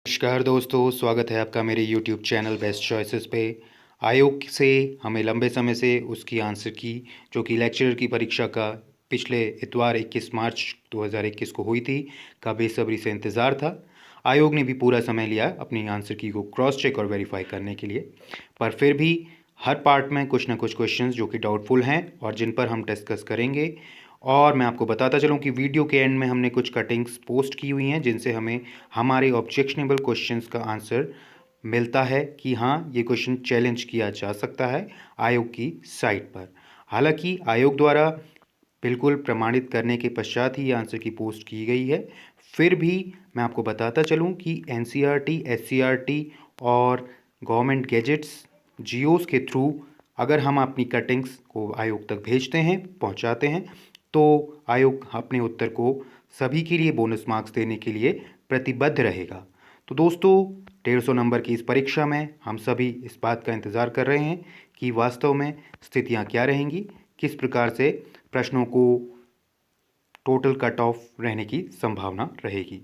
नमस्कार दोस्तों, स्वागत है आपका मेरे YouTube चैनल बेस्ट चॉइसेस पे। आयोग से हमें लंबे समय से उसकी आंसर की जो कि लेक्चरर की परीक्षा का पिछले इतवार 21 मार्च 2021 को हुई थी का बेसब्री से इंतज़ार था। आयोग ने भी पूरा समय लिया अपनी आंसर की को क्रॉस चेक और वेरीफाई करने के लिए, पर फिर भी हर पार्ट में कुछ ना कुछ क्वेश्चंस जो कि डाउटफुल हैं और जिन पर हम डिस्कस करेंगे। और मैं आपको बताता चलूं कि वीडियो के एंड में हमने कुछ कटिंग्स पोस्ट की हुई हैं जिनसे हमें हमारे ऑब्जेक्शनेबल क्वेश्चंस का आंसर मिलता है कि हाँ, ये क्वेश्चन चैलेंज किया जा सकता है आयोग की साइट पर। हालांकि आयोग द्वारा बिल्कुल प्रमाणित करने के पश्चात ही ये आंसर की पोस्ट की गई है। फिर भी मैं आपको बताता चलूँ कि एनसीईआरटी, एससीईआरटी और गवर्नमेंट गैजेट्स, जियोज़ के थ्रू अगर हम अपनी कटिंग्स को आयोग तक भेजते हैं, पहुंचाते हैं, तो आयोग अपने उत्तर को सभी के लिए बोनस मार्क्स देने के लिए प्रतिबद्ध रहेगा। तो दोस्तों, 150 नंबर की इस परीक्षा में हम सभी इस बात का इंतज़ार कर रहे हैं कि वास्तव में स्थितियां क्या रहेंगी, किस प्रकार से प्रश्नों को टोटल कट ऑफ रहने की संभावना रहेगी।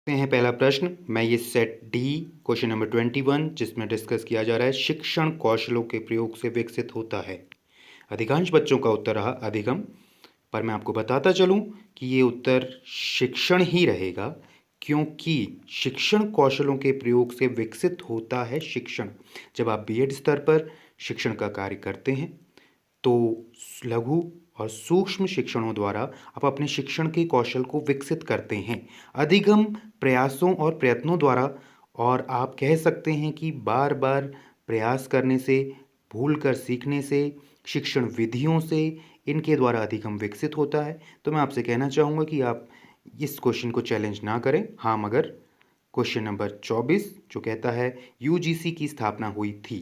हैं पहला प्रश्न, मैं ये सेट डी क्वेश्चन नंबर 21 जिसमें डिस्कस किया जा रहा है शिक्षण कौशलों के प्रयोग से विकसित होता है। अधिकांश बच्चों का उत्तर रहा अधिगम, पर मैं आपको बताता चलूं कि ये उत्तर शिक्षण ही रहेगा, क्योंकि शिक्षण कौशलों के प्रयोग से विकसित होता है शिक्षण। जब आप बीएड स्तर पर शिक्षण का कार्य करते हैं तो लघु और सूक्ष्म शिक्षणों द्वारा आप अपने शिक्षण के कौशल को विकसित करते हैं अधिगम प्रयासों और प्रयत्नों द्वारा। और आप कह सकते हैं कि बार बार प्रयास करने से, भूल कर सीखने से, शिक्षण विधियों से इनके द्वारा अधिगम विकसित होता है। तो मैं आपसे कहना चाहूँगा कि आप इस क्वेश्चन को चैलेंज ना करें। हाँ, मगर क्वेश्चन नंबर 24 जो कहता है यूजीसी की स्थापना हुई थी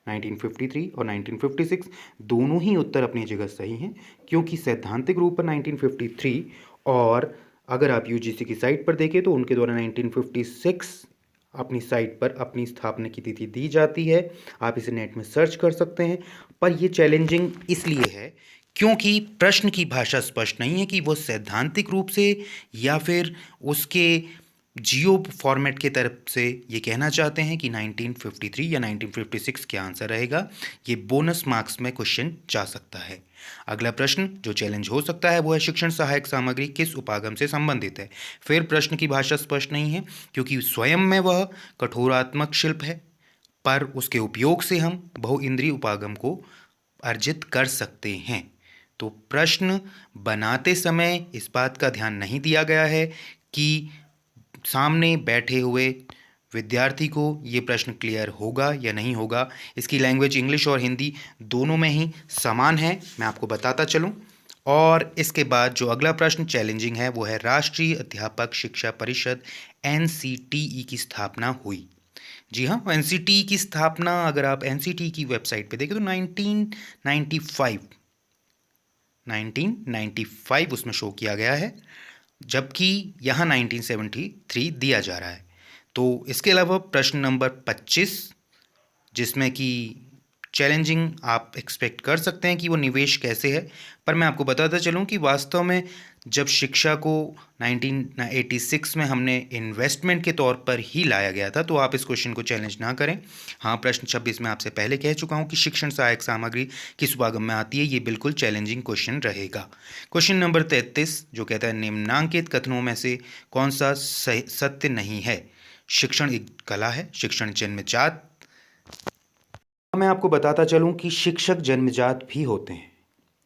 1953 और 1956, दोनों ही उत्तर अपनी जगह सही हैं, क्योंकि सैद्धांतिक रूप पर 1953 और अगर आप यूजीसी की साइट पर देखें तो उनके द्वारा 1956 अपनी साइट पर अपनी स्थापना की तिथि दी जाती है। आप इसे नेट में सर्च कर सकते हैं। पर यह चैलेंजिंग इसलिए है क्योंकि प्रश्न की भाषा स्पष्ट नहीं है कि वो सैद्धांतिक रूप से या फिर उसके जियो फॉर्मेट के तरफ से ये कहना चाहते हैं कि 1953 या 1956 क्या आंसर रहेगा। ये बोनस मार्क्स में क्वेश्चन जा सकता है। अगला प्रश्न जो चैलेंज हो सकता है वो है शिक्षण सहायक सामग्री किस उपागम से संबंधित है। फिर प्रश्न की भाषा स्पष्ट नहीं है क्योंकि स्वयं में वह कठोरात्मक शिल्प है, पर उसके उपयोग से हम बहुइंद्रिय उपागम को अर्जित कर सकते हैं। तो प्रश्न बनाते समय इस बात का ध्यान नहीं दिया गया है कि सामने बैठे हुए विद्यार्थी को ये प्रश्न क्लियर होगा या नहीं होगा। इसकी लैंग्वेज इंग्लिश और हिंदी दोनों में ही समान है, मैं आपको बताता चलूं। और इसके बाद जो अगला प्रश्न चैलेंजिंग है वो है राष्ट्रीय अध्यापक शिक्षा परिषद एनसीटीई की स्थापना हुई। जी हाँ, एनसीटीई की स्थापना अगर आप एनसीटीई की वेबसाइट पे देखें तो 1995 उसमें शो किया गया है, जबकि यहाँ 1973 दिया जा रहा है। तो इसके अलावा प्रश्न नंबर 25 जिसमें कि चैलेंजिंग आप एक्सपेक्ट कर सकते हैं कि वो निवेश कैसे है, पर मैं आपको बताता चलूँ कि वास्तव में जब शिक्षा को 1986 में हमने इन्वेस्टमेंट के तौर पर ही लाया गया था, तो आप इस क्वेश्चन को चैलेंज ना करें। हाँ, प्रश्न 26 में आपसे पहले कह चुका हूँ कि शिक्षण सहायक सामग्री किस उपागम में आती है, ये बिल्कुल चैलेंजिंग क्वेश्चन रहेगा। क्वेश्चन नंबर 33 जो कहता है निम्नांकित कथनों में से कौन सा सत्य नहीं है। शिक्षण एक कला है, शिक्षण जन्मजात। मैं आपको बताता चलूं कि शिक्षक जन्मजात भी होते हैं।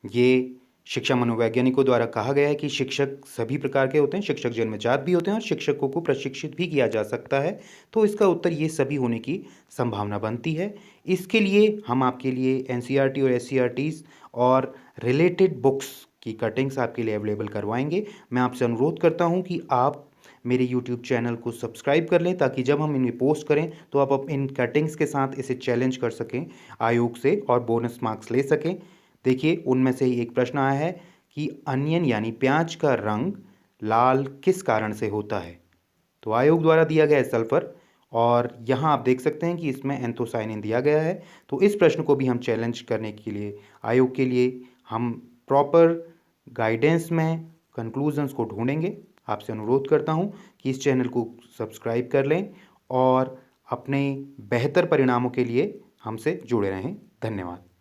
ये शिक्षा मनोवैज्ञानिकों द्वारा कहा गया है कि शिक्षक सभी प्रकार के होते हैं, शिक्षक जन्मजात भी होते हैं और शिक्षकों को प्रशिक्षित भी किया जा सकता है। तो इसका उत्तर ये सभी होने की संभावना बनती है। इसके लिए हम आपके लिए एनसीईआरटी और एससीईआरटीज़ और रिलेटेड बुक्स की कटिंग्स आपके लिए अवेलेबल करवाएंगे। मैं आपसे अनुरोध करता हूँ कि आप मेरे यूट्यूब चैनल को सब्सक्राइब कर लें ताकि जब हम इन्हें पोस्ट करें तो आप इन कटिंग्स के साथ इसे चैलेंज कर सकें आयोग से और बोनस मार्क्स ले सकें। देखिए, उनमें से ही एक प्रश्न आया है कि अनियन यानी प्याज का रंग लाल किस कारण से होता है। तो आयोग द्वारा दिया गया है सल्फर, और यहाँ आप देख सकते हैं कि इसमें एंथोसाइनिन दिया गया है। तो इस प्रश्न को भी हम चैलेंज करने के लिए आयोग के लिए हम प्रॉपर गाइडेंस में कंक्लूजन्स को ढूंढेंगे आपसे अनुरोध करता हूँ कि इस चैनल को सब्सक्राइब कर लें और अपने बेहतर परिणामों के लिए हमसे जुड़े रहें। धन्यवाद।